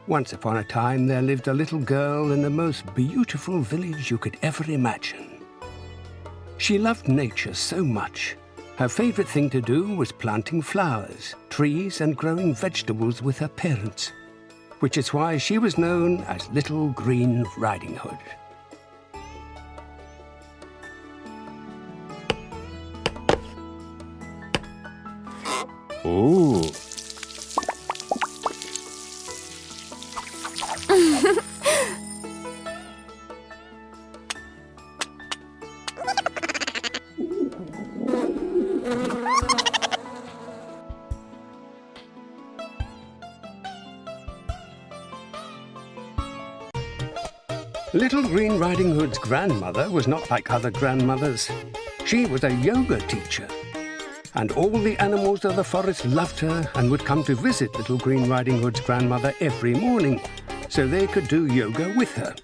Once upon a time, there lived a little girl in the most beautiful village you could ever imagine. She loved nature so much. Her favorite thing to do was planting flowers, trees, and growing vegetables with her parents, which is why she was known as Little Green Riding Hood. Ooh. Little Green Riding Hood's grandmother was not like other grandmothers. She was a yoga teacher. And all the animals of the forest loved her and would come to visit Little Green Riding Hood's grandmother every morning, so they could do yoga with her.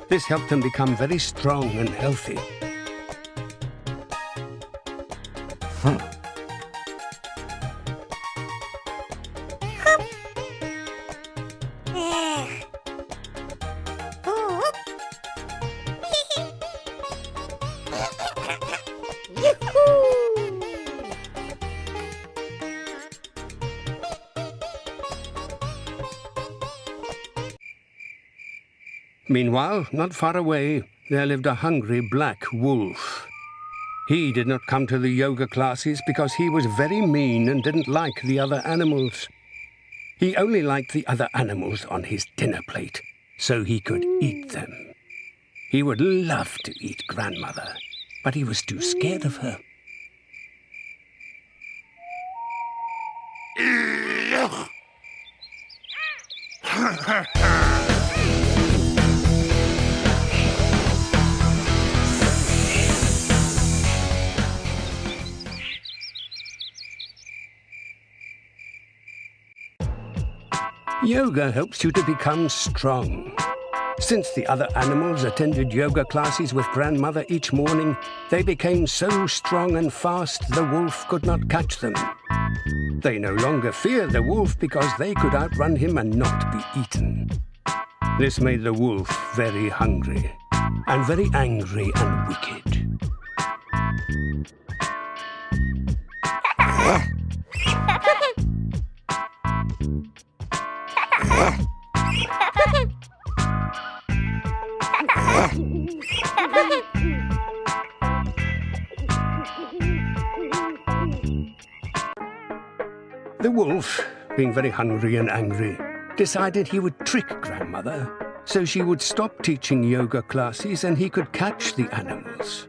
This helped them become very strong and healthy. Meanwhile, not far away, there lived a hungry black wolf. He did not come to the yoga classes because he was very mean and didn't like the other animals. He only liked the other animals on his dinner plate, so he could eat them. He would love to eat grandmother, but he was too scared of her. Yoga helps you to become strong. Since the other animals attended yoga classes with grandmother each morning, they became so strong and fast the wolf could not catch them. They no longer feared the wolf because they could outrun him and not be eaten. This made the wolf very hungry and very angry and wicked. The wolf, being very hungry and angry, decided he would trick grandmother so she would stop teaching yoga classes and he could catch the animals.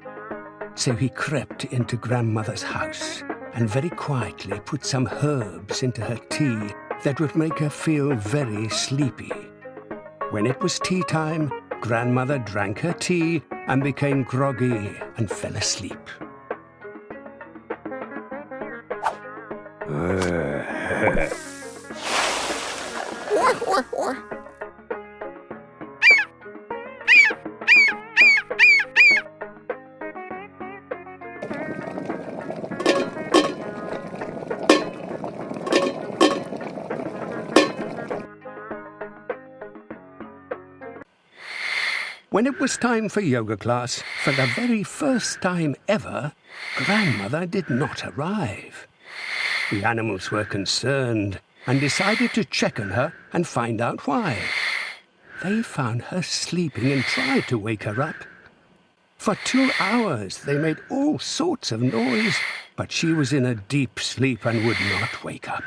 So he crept into grandmother's house and very quietly put some herbs into her tea that would make her feel very sleepy. When it was tea time, grandmother drank her tea and became groggy and fell asleep. When it was time for yoga class, for the very first time ever, grandmother did not arrive. The animals were concerned and decided to check on her and find out why. They found her sleeping and tried to wake her up. For 2 hours they made all sorts of noise, but she was in a deep sleep and would not wake up.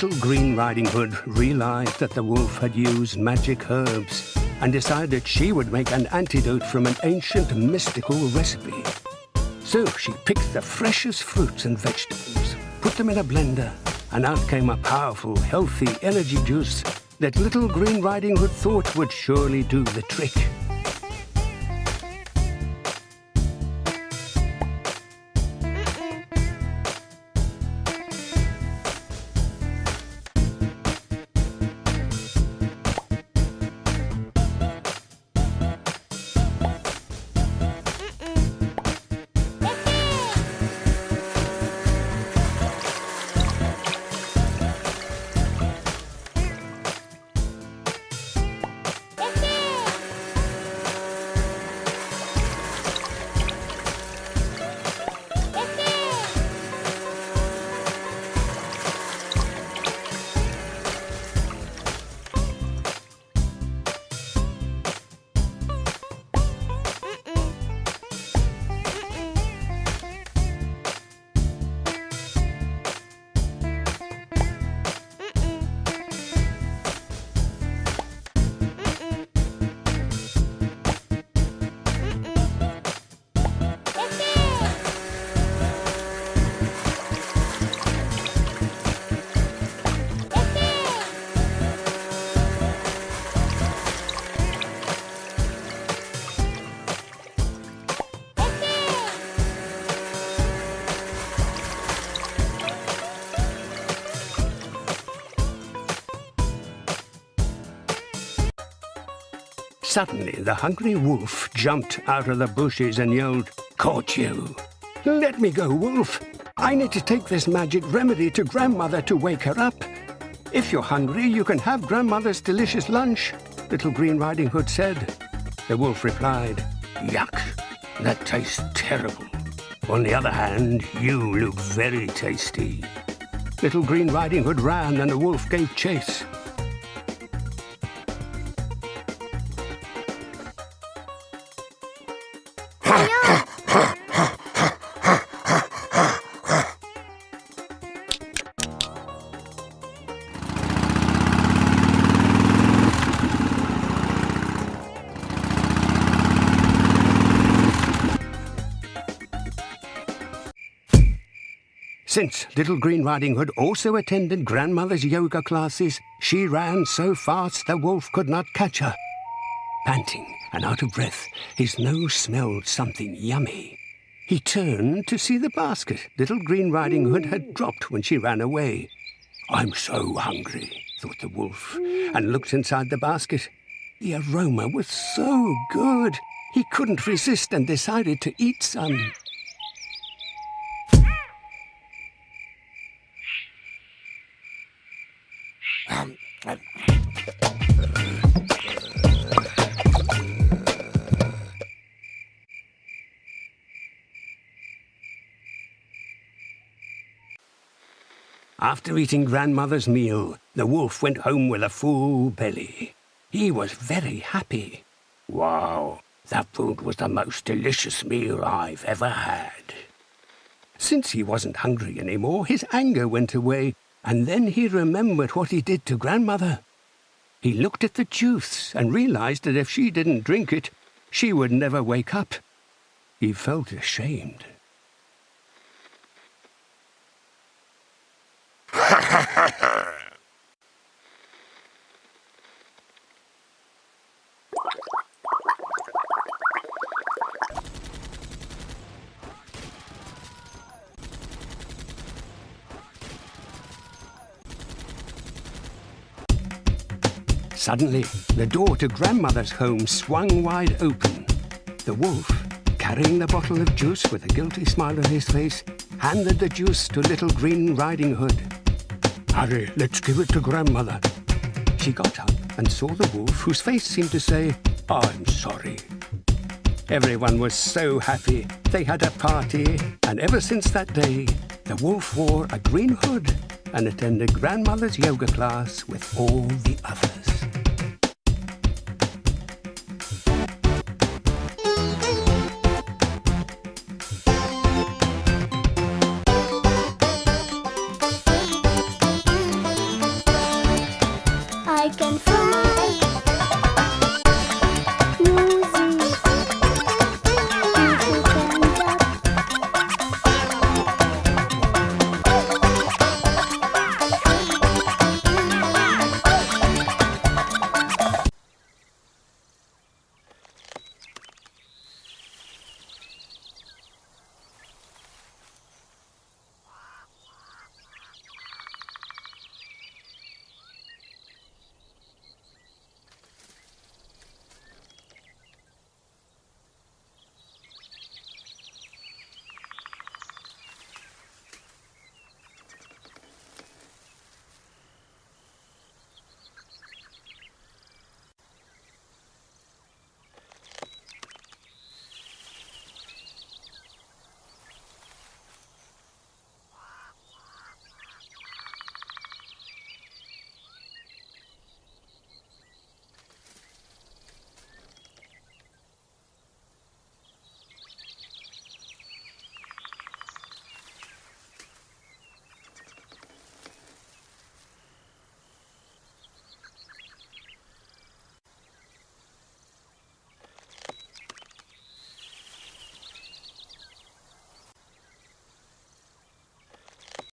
Little Green Riding Hood realized that the wolf had used magic herbs and decided she would make an antidote from an ancient mystical recipe. So she picked the freshest fruits and vegetables, put them in a blender, and out came a powerful, healthy energy juice that Little Green Riding Hood thought would surely do the trick. Suddenly, the hungry wolf jumped out of the bushes and yelled, "Caught you! Let me go, wolf! I need to take this magic remedy to Grandmother to wake her up. If you're hungry, you can have Grandmother's delicious lunch," Little Green Riding Hood said. The wolf replied, "Yuck! That tastes terrible. On the other hand, you look very tasty." Little Green Riding Hood ran and the wolf gave chase. Since Little Green Riding Hood also attended Grandmother's yoga classes, she ran so fast the wolf could not catch her. Panting and out of breath, his nose smelled something yummy. He turned to see the basket Little Green Riding Hood had dropped when she ran away. "I'm so hungry," thought the wolf, and looked inside the basket. The aroma was so good, he couldn't resist and decided to eat some. After eating Grandmother's meal, the wolf went home with a full belly. He was very happy. "Wow, that food was the most delicious meal I've ever had." Since he wasn't hungry anymore, his anger went away, and then he remembered what he did to Grandmother. He looked at the juice and realized that if she didn't drink it, she would never wake up. He felt ashamed. Suddenly, the door to Grandmother's home swung wide open. The wolf, carrying the bottle of juice with a guilty smile on his face, handed the juice to Little Green Riding Hood. "Hurry, let's give it to Grandmother." She got up and saw the wolf, whose face seemed to say, "I'm sorry." Everyone was so happy. They had a party, and ever since that day, the wolf wore a green hood and attended Grandmother's yoga class with all the others. like and fun.